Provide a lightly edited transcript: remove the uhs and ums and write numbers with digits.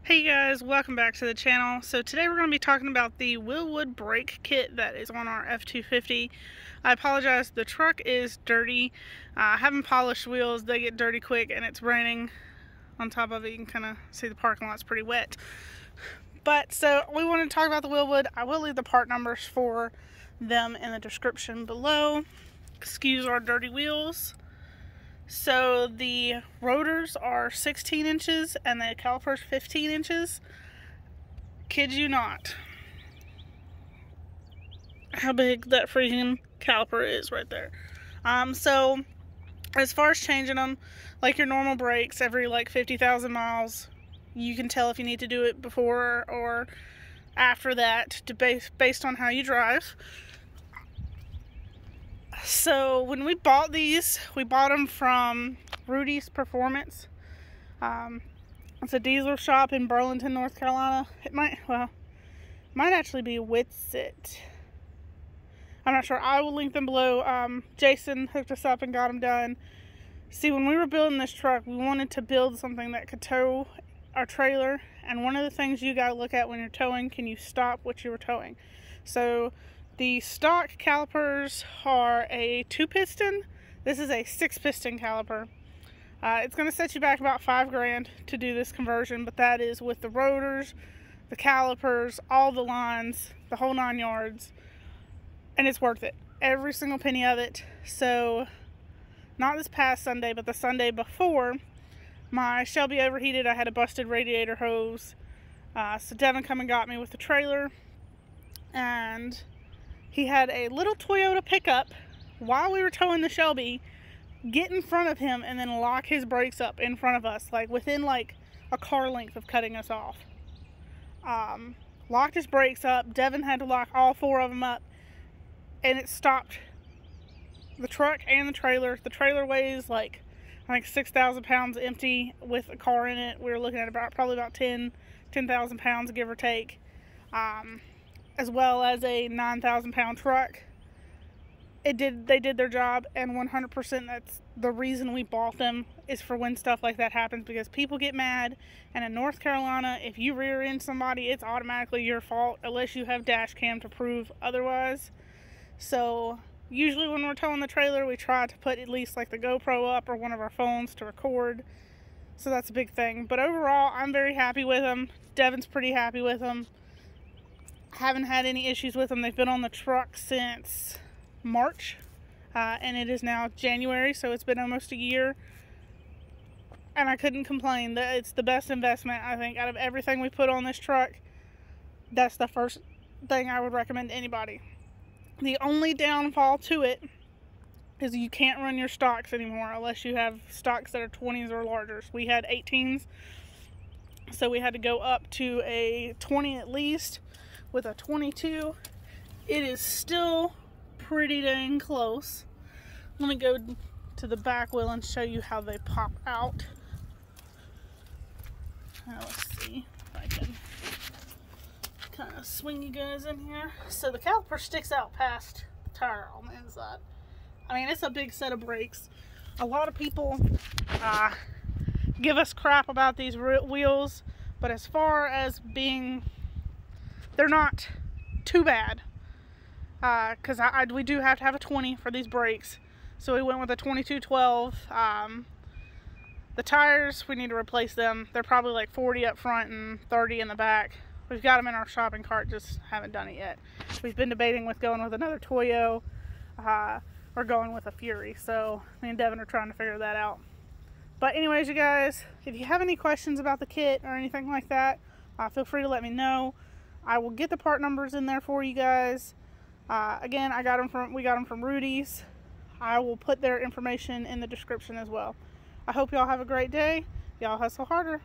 Hey guys, welcome back to the channel. So today we're going to be talking about the Wilwood brake kit that is on our F250. I apologize, the truck is dirty. I haven't polished wheels, they get dirty quick, and it's raining on top of it. You can kind of see the parking lot's pretty wet. But so we want to talk about the Wilwood. I will leave the part numbers for them in the description below. Excuse our dirty wheels. So the rotors are 16 inches and the calipers 15 inches. Kid you not. How big that freaking caliper is right there. So as far as changing them, like your normal brakes, every like 50,000 miles, you can tell if you need to do it before or after that, based on how you drive. So when we bought these, we bought them from Rudy's Performance. It's a diesel shop in Burlington, North Carolina. It might actually be Witsit. I'm not sure. I will link them below. Jason hooked us up and got them done. See, when we were building this truck, we wanted to build something that could tow our trailer. And one of the things you got to look at when you're towing, can you stop what you were towing? So the stock calipers are a 2-piston. This is a 6-piston caliper. It's going to set you back about $5 grand to do this conversion, but that is with the rotors, the calipers, all the lines, the whole 9 yards, and it's worth it. Every single penny of it. So, not this past Sunday, but the Sunday before, my Shelby overheated. I had a busted radiator hose. So Devin come and got me with the trailer, and he had a little Toyota pickup while we were towing the Shelby get in front of him and then lock his brakes up in front of us, like within like a car length of cutting us off. Locked his brakes up. Devin had to lock all 4 of them up, and it stopped the truck and the trailer. The trailer weighs like, I think 6,000 pounds empty with a car in it. We were looking at probably about 10,000 pounds, give or take. As well as a 9,000 pound truck. They did their job, and 100% that's the reason we bought them, is for when stuff like that happens, because people get mad, and in North Carolina, if you rear end somebody, it's automatically your fault unless you have dash cam to prove otherwise. So usually when we're towing the trailer, we try to put at least like the GoPro up or one of our phones to record. So that's a big thing. But overall, I'm very happy with them. Devin's pretty happy with them. Haven't had any issues with them. They've been on the truck since March, and it is now January, so it's been almost a year, and I couldn't complain. It's the best investment, I think, out of everything we put on this truck. That's the first thing I would recommend to anybody. The only downfall to it is you can't run your stocks anymore unless you have stocks that are 20s or larger. We had 18s, so we had to go up to a 20 at least. With a 22, it is still pretty dang close. Let me go to the back wheel and show you how they pop out. Now let's see if I can kind of swing you guys in here. So the caliper sticks out past the tire on the inside. I mean, it's a big set of brakes. A lot of people give us crap about these wheels, but as far as being, they're not too bad, because we do have to have a 20 for these brakes, so we went with a 2212. The tires, we need to replace them. They're probably like 40 up front and 30 in the back. We've got them in our shopping cart, just haven't done it yet. We've been debating with going with another Toyo or going with a Fury, so me and Devin are trying to figure that out. But anyways, you guys, if you have any questions about the kit or anything like that, feel free to let me know. I will get the part numbers in there for you guys. Again, we got them from Rudy's. I will put their information in the description as well. I hope y'all have a great day. Y'all hustle harder.